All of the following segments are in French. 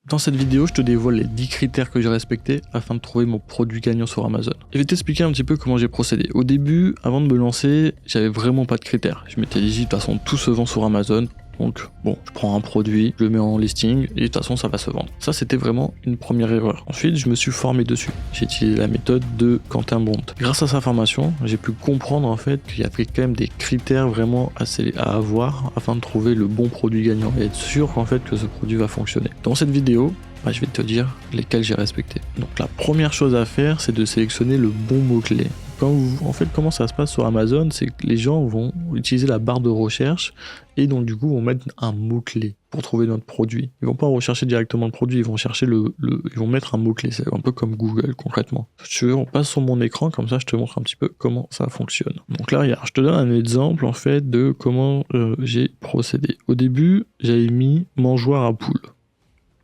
Dans cette vidéo, je te dévoile les 10 critères que j'ai respectés afin de trouver mon produit gagnant sur Amazon. Et je vais t'expliquer un petit peu comment j'ai procédé. Au début, avant de me lancer, j'avais vraiment pas de critères. Je m'étais dit, de toute façon, tout se vend sur Amazon. Donc bon, je prends un produit, je le mets en listing et de toute façon ça va se vendre. Ça c'était vraiment une première erreur. Ensuite je me suis formé dessus. J'ai utilisé la méthode de Quentin Bonte. Grâce à sa formation, j'ai pu comprendre en fait qu'il y avait quand même des critères vraiment à avoir afin de trouver le bon produit gagnant et être sûr qu'en fait que ce produit va fonctionner. Dans cette vidéo, je vais te dire lesquels j'ai respectés. Donc la première chose à faire, c'est de sélectionner le bon mot-clé. Comment ça se passe sur Amazon, c'est que les gens vont utiliser la barre de recherche et donc du coup vont mettre un mot-clé pour trouver notre produit. Ils vont pas rechercher directement le produit, ils vont chercher ils vont mettre un mot-clé. C'est un peu comme Google concrètement. Si tu veux, on passe sur mon écran, comme ça je te montre un petit peu comment ça fonctionne. Donc là, regarde, je te donne un exemple en fait de comment j'ai procédé. Au début, j'avais mis mangeoire à poule.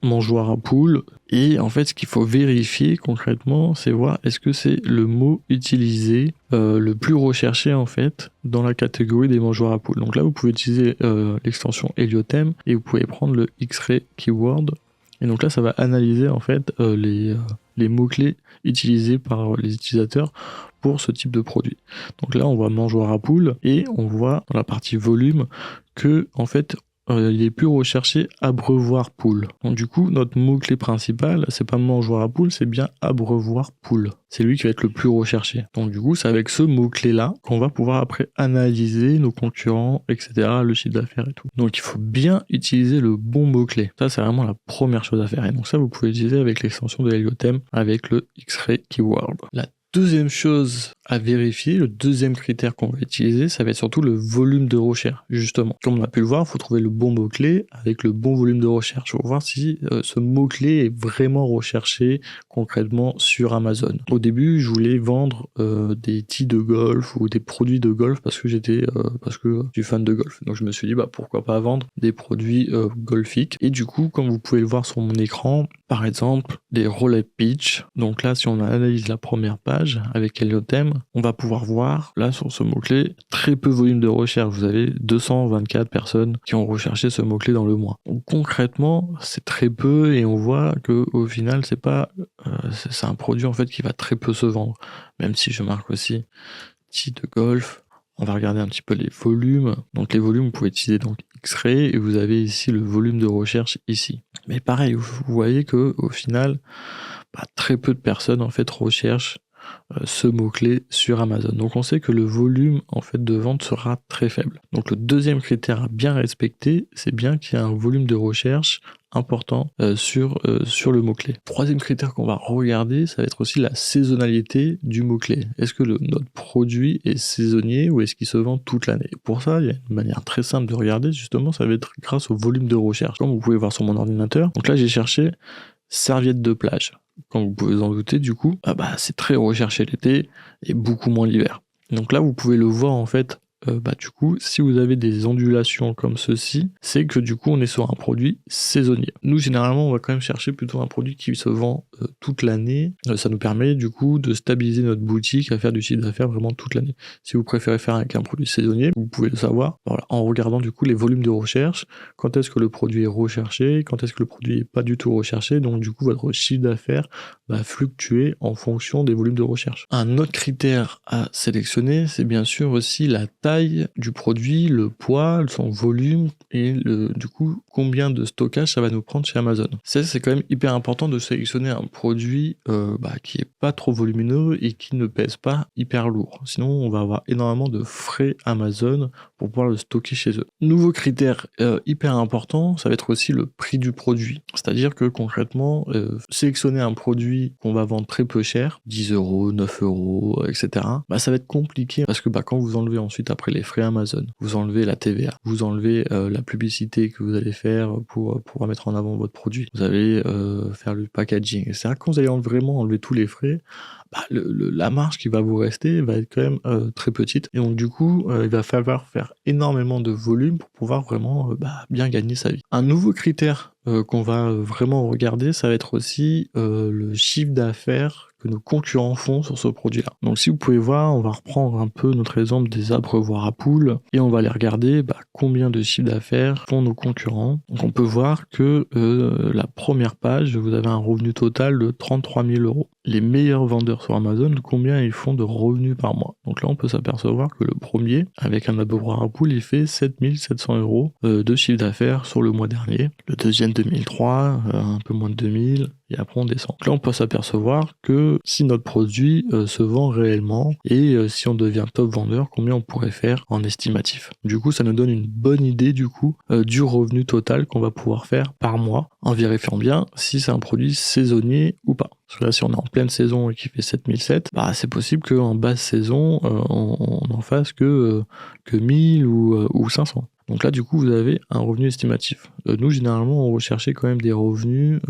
Mangeoire à poule, et en fait ce qu'il faut vérifier concrètement, c'est voir est-ce que c'est le mot utilisé le plus recherché en fait dans la catégorie des mangeoires à poule. Donc là vous pouvez utiliser l'extension Heliothème et vous pouvez prendre le X-Ray Keyword, et donc là ça va analyser en fait les mots-clés utilisés par les utilisateurs pour ce type de produit. Donc là on voit mangeoire à poule et on voit dans la partie volume que en fait il est plus recherché abreuvoir poule. Donc du coup, notre mot-clé principal, c'est pas mangeoire à poule, c'est bien abreuvoir poule. C'est lui qui va être le plus recherché. Donc du coup, c'est avec ce mot-clé-là qu'on va pouvoir après analyser nos concurrents, etc., le chiffre d'affaires et tout. Donc il faut bien utiliser le bon mot-clé. Ça, c'est vraiment la première chose à faire. Et donc ça, vous pouvez l'utiliser avec l'extension de Heliothème, avec le X-Ray Keyword. La deuxième chose à vérifier, le deuxième critère qu'on va utiliser, ça va être surtout le volume de recherche, justement. Comme on a pu le voir, il faut trouver le bon mot-clé avec le bon volume de recherche pour voir si ce mot-clé est vraiment recherché concrètement sur Amazon. Au début, je voulais vendre des tees de golf ou des produits de golf parce que je suis fan de golf. Donc je me suis dit, pourquoi pas vendre des produits golfiques. Et du coup, comme vous pouvez le voir sur mon écran, par exemple, des roulette pitch. Donc là, si on analyse la première page avec Heliothème, on va pouvoir voir, là, sur ce mot-clé, très peu volume de recherche. Vous avez 224 personnes qui ont recherché ce mot-clé dans le mois. Donc concrètement, c'est très peu et on voit que au final, c'est un produit en fait qui va très peu se vendre. Même si je marque aussi tee de golf. On va regarder un petit peu les volumes. Donc les volumes, vous pouvez utiliser donc X-Ray et vous avez ici le volume de recherche ici. Mais pareil, vous voyez que au final, très peu de personnes en fait recherchent ce mot-clé sur Amazon. Donc on sait que le volume en fait de vente sera très faible. Donc le deuxième critère à bien respecter, c'est bien qu'il y a un volume de recherche important sur le mot-clé. Troisième critère qu'on va regarder, ça va être aussi la saisonnalité du mot-clé. Est-ce que notre produit est saisonnier ou est-ce qu'il se vend toute l'année? Pour ça, il y a une manière très simple de regarder, justement, ça va être grâce au volume de recherche. Comme vous pouvez voir sur mon ordinateur, donc là j'ai cherché serviette de plage. Comme vous pouvez vous en douter, du coup, c'est très recherché l'été et beaucoup moins l'hiver. Donc là, vous pouvez le voir en fait. Du coup, si vous avez des ondulations comme ceci, c'est que du coup, on est sur un produit saisonnier. Nous, généralement, on va quand même chercher plutôt un produit qui se vend toute l'année. Ça nous permet du coup de stabiliser notre boutique, à faire du chiffre d'affaires vraiment toute l'année. Si vous préférez faire avec un produit saisonnier, vous pouvez le savoir en regardant du coup les volumes de recherche, quand est-ce que le produit est recherché, quand est-ce que le produit est pas du tout recherché, donc du coup, votre chiffre d'affaires va fluctuer en fonction des volumes de recherche. Un autre critère à sélectionner, c'est bien sûr aussi la taille du produit, le poids, son volume et du coup combien de stockage ça va nous prendre chez Amazon. C'est quand même hyper important de sélectionner un produit qui est pas trop volumineux et qui ne pèse pas hyper lourd. Sinon on va avoir énormément de frais Amazon pour pouvoir le stocker chez eux. Nouveau critère hyper important, ça va être aussi le prix du produit. C'est-à-dire que concrètement, sélectionner un produit qu'on va vendre très peu cher, 10 euros, 9 euros, etc. Ça va être compliqué parce que quand vous enlevez ensuite après les frais Amazon, vous enlevez la TVA, vous enlevez la publicité que vous allez faire pour pouvoir mettre en avant votre produit, vous allez faire le packaging, etc. Quand vous allez vraiment enlever tous les frais, la marge qui va vous rester va être quand même très petite et donc du coup il va falloir faire énormément de volume pour pouvoir vraiment bien gagner sa vie. Un nouveau critère qu'on va vraiment regarder, ça va être aussi le chiffre d'affaires que nos concurrents font sur ce produit-là. Donc si vous pouvez voir, on va reprendre un peu notre exemple des abreuvoirs à poules et on va aller regarder combien de chiffre d'affaires font nos concurrents. Donc on peut voir que la première page, vous avez un revenu total de 33 000 €. Les meilleurs vendeurs sur Amazon, combien ils font de revenus par mois. Donc là, on peut s'apercevoir que le premier, avec un abreuvoir à poules, il fait 7 700 € de chiffre d'affaires sur le mois dernier. Le deuxième, 2003, un peu moins de 2000, et après on descend. Donc là, on peut s'apercevoir que si notre produit se vend réellement, et si on devient top vendeur, combien on pourrait faire en estimatif. Du coup, ça nous donne une bonne idée du revenu total qu'on va pouvoir faire par mois, en vérifiant bien si c'est un produit saisonnier ou pas. Parce que là, si on est en pleine saison et qu'il fait 7007, c'est possible qu'en basse saison, on en fasse que 1000 ou 500. Donc là, du coup, vous avez un revenu estimatif. Nous, généralement, on recherchait quand même des revenus.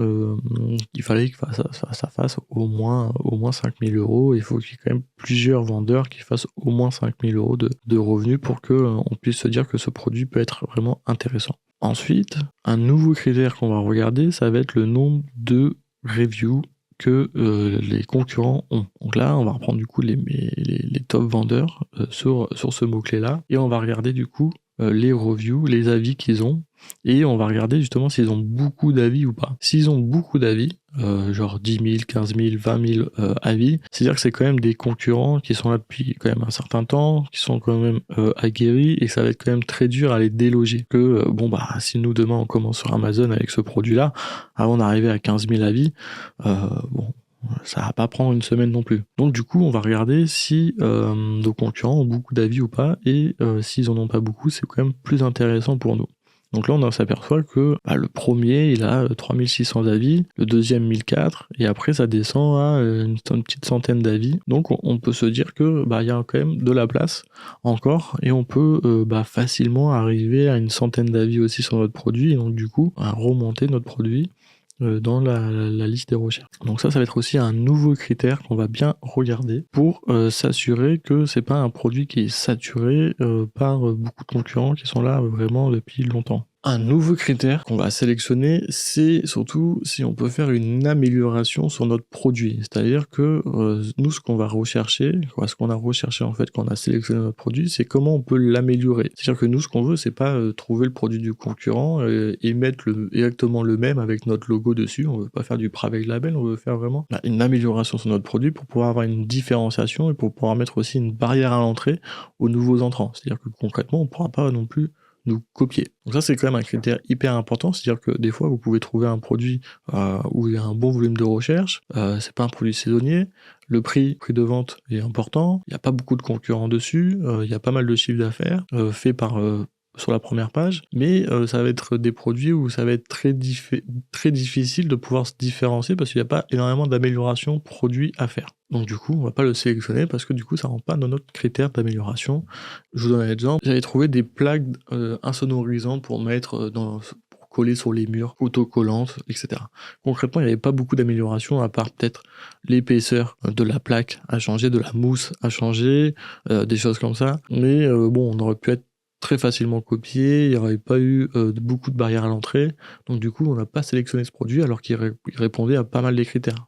Il fallait que ça fasse au moins 5000 €. Il faut qu'il y ait quand même plusieurs vendeurs qui fassent au moins 5000 € de revenus pour qu'on puisse se dire que ce produit peut être vraiment intéressant. Ensuite, un nouveau critère qu'on va regarder, ça va être le nombre de reviews que les concurrents ont. Donc là, on va reprendre du coup les top vendeurs sur ce mot-clé-là, et on va regarder du coup les reviews, les avis qu'ils ont, et on va regarder justement s'ils ont beaucoup d'avis ou pas. S'ils ont beaucoup d'avis, genre 10 000, 15 000, 20 000 avis, c'est-à-dire que c'est quand même des concurrents qui sont là depuis quand même un certain temps, qui sont quand même aguerris, et ça va être quand même très dur à les déloger. Que si nous demain on commence sur Amazon avec ce produit-là, avant d'arriver à 15 000 avis, ça va pas prendre une semaine non plus. Donc du coup, on va regarder si nos concurrents ont beaucoup d'avis ou pas, et s'ils en ont pas beaucoup, c'est quand même plus intéressant pour nous. Donc là, on s'aperçoit que le premier, il a 3600 avis, le deuxième 1004, et après ça descend à une petite centaine d'avis. Donc on peut se dire que il y a quand même de la place encore, et on peut facilement arriver à une centaine d'avis aussi sur notre produit, et donc du coup, à remonter notre produit dans la liste des recherches. Donc ça va être aussi un nouveau critère qu'on va bien regarder pour s'assurer que c'est pas un produit qui est saturé par beaucoup de concurrents qui sont là vraiment depuis longtemps. Un nouveau critère qu'on va sélectionner, c'est surtout si on peut faire une amélioration sur notre produit. C'est-à-dire que nous, ce qu'on va rechercher, ce qu'on a recherché en fait quand on a sélectionné notre produit, c'est comment on peut l'améliorer. C'est-à-dire que nous, ce qu'on veut, c'est pas trouver le produit du concurrent et mettre exactement le même avec notre logo dessus. On veut pas faire du private label, on veut faire vraiment une amélioration sur notre produit pour pouvoir avoir une différenciation et pour pouvoir mettre aussi une barrière à l'entrée aux nouveaux entrants. C'est-à-dire que concrètement, on pourra pas non plus nous copier. Donc ça, c'est quand même un critère hyper important, c'est-à-dire que des fois vous pouvez trouver un produit où il y a un bon volume de recherche, c'est pas un produit saisonnier, le prix de vente est important, il n'y a pas beaucoup de concurrents dessus, il y a pas mal de chiffre d'affaires fait par sur la première page, mais ça va être des produits où ça va être très difficile de pouvoir se différencier parce qu'il n'y a pas énormément d'amélioration produit à faire. Donc du coup, on va pas le sélectionner parce que du coup, ça rentre pas dans notre critère d'amélioration. Je vous donne un exemple. J'avais trouvé des plaques insonorisantes pour mettre pour coller sur les murs, autocollantes, etc. Concrètement, il n'y avait pas beaucoup d'amélioration à part peut-être l'épaisseur de la plaque à changer, de la mousse à changer, des choses comme ça. Mais on aurait pu être très facilement copié, il n'y aurait pas eu beaucoup de barrières à l'entrée, donc du coup on n'a pas sélectionné ce produit alors qu'il répondait à pas mal des critères.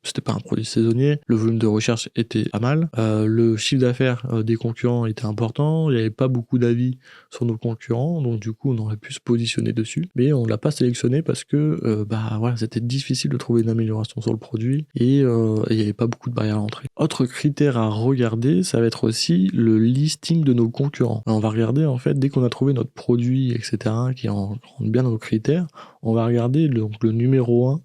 C'était pas un produit saisonnier, le volume de recherche était pas mal, le chiffre d'affaires des concurrents était important, il n'y avait pas beaucoup d'avis sur nos concurrents, donc du coup on aurait pu se positionner dessus, mais on l'a pas sélectionné parce que c'était difficile de trouver une amélioration sur le produit et il n'y avait pas beaucoup de barrières à l'entrée. Autre critère à regarder, ça va être aussi le listing de nos concurrents. Alors, on va regarder en fait, dès qu'on a trouvé notre produit, etc., qui rentre bien dans nos critères, on va regarder le numéro 1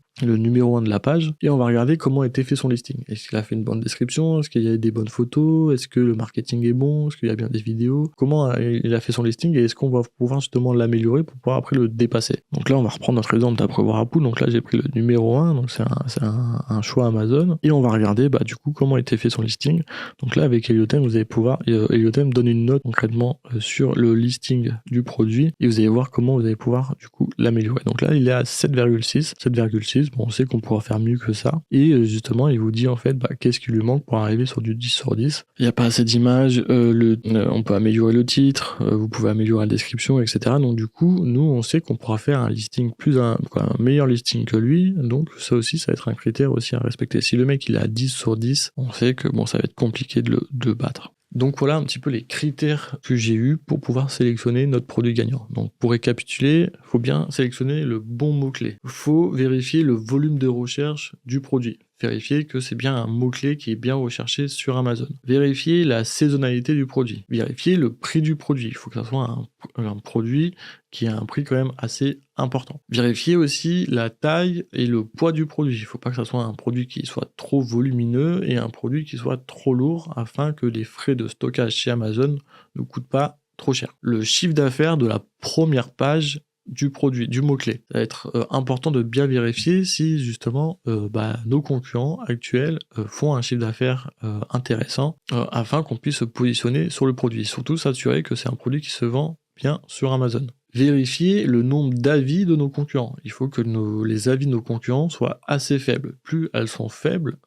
de la page, et on va regarder comment a été fait son listing. Est-ce qu'il a fait une bonne description? Est-ce qu'il y a des bonnes photos? Est-ce que le marketing est bon? Est-ce qu'il y a bien des vidéos? Comment il a fait son listing et est-ce qu'on va pouvoir justement l'améliorer pour pouvoir après le dépasser? Donc là, on va reprendre notre exemple d'apreuvoir à poules. Donc là, j'ai pris le numéro 1, donc c'est un choix Amazon, et on va regarder du coup comment a été fait son listing. Donc là, avec Heliotem, vous allez pouvoir, Heliotem donne une note concrètement sur le listing du produit, et vous allez voir comment vous allez pouvoir du coup l'améliorer. Donc là, il est à 7,6. 6, bon, on sait qu'on pourra faire mieux que ça. Et justement, il vous dit en fait qu'est-ce qui lui manque pour arriver sur du 10 sur 10. Il n'y a pas assez d'images, on peut améliorer le titre, vous pouvez améliorer la description, etc. Donc du coup, nous, on sait qu'on pourra faire un listing un meilleur listing que lui. Donc ça aussi, ça va être un critère aussi à respecter. Si le mec il est à 10 sur 10, on sait que bon, ça va être compliqué de le battre. Donc voilà un petit peu les critères que j'ai eus pour pouvoir sélectionner notre produit gagnant. Donc pour récapituler, il faut bien sélectionner le bon mot-clé. Il faut vérifier le volume de recherche du produit. Vérifier que c'est bien un mot-clé qui est bien recherché sur Amazon. Vérifier la saisonnalité du produit. Vérifier le prix du produit. Il faut que ça soit un produit qui a un prix quand même assez important. Vérifier aussi la taille et le poids du produit. Il ne faut pas que ça soit un produit qui soit trop volumineux et un produit qui soit trop lourd afin que les frais de stockage chez Amazon ne coûtent pas trop cher. Le chiffre d'affaires de la première page du produit, du mot-clé. Ça va être important de bien vérifier si justement nos concurrents actuels font un chiffre d'affaires intéressant afin qu'on puisse se positionner sur le produit. Surtout s'assurer que c'est un produit qui se vend bien sur Amazon. Vérifier le nombre d'avis de nos concurrents. Il faut que les avis de nos concurrents soient assez faibles. Plus elles sont faibles,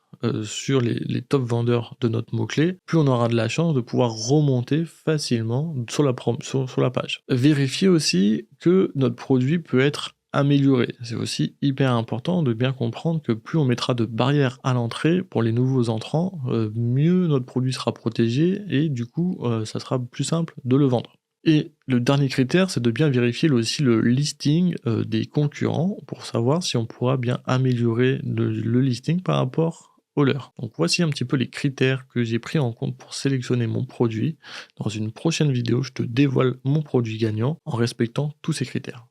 sur les top vendeurs de notre mot-clé, plus on aura de la chance de pouvoir remonter facilement sur la page. Vérifier aussi que notre produit peut être amélioré. C'est aussi hyper important de bien comprendre que plus on mettra de barrières à l'entrée pour les nouveaux entrants, mieux notre produit sera protégé et du coup, ça sera plus simple de le vendre. Et le dernier critère, c'est de bien vérifier aussi le listing des concurrents pour savoir si on pourra bien améliorer le listing par rapport au leur. Donc voici un petit peu les critères que j'ai pris en compte pour sélectionner mon produit. Dans une prochaine vidéo, je te dévoile mon produit gagnant en respectant tous ces critères.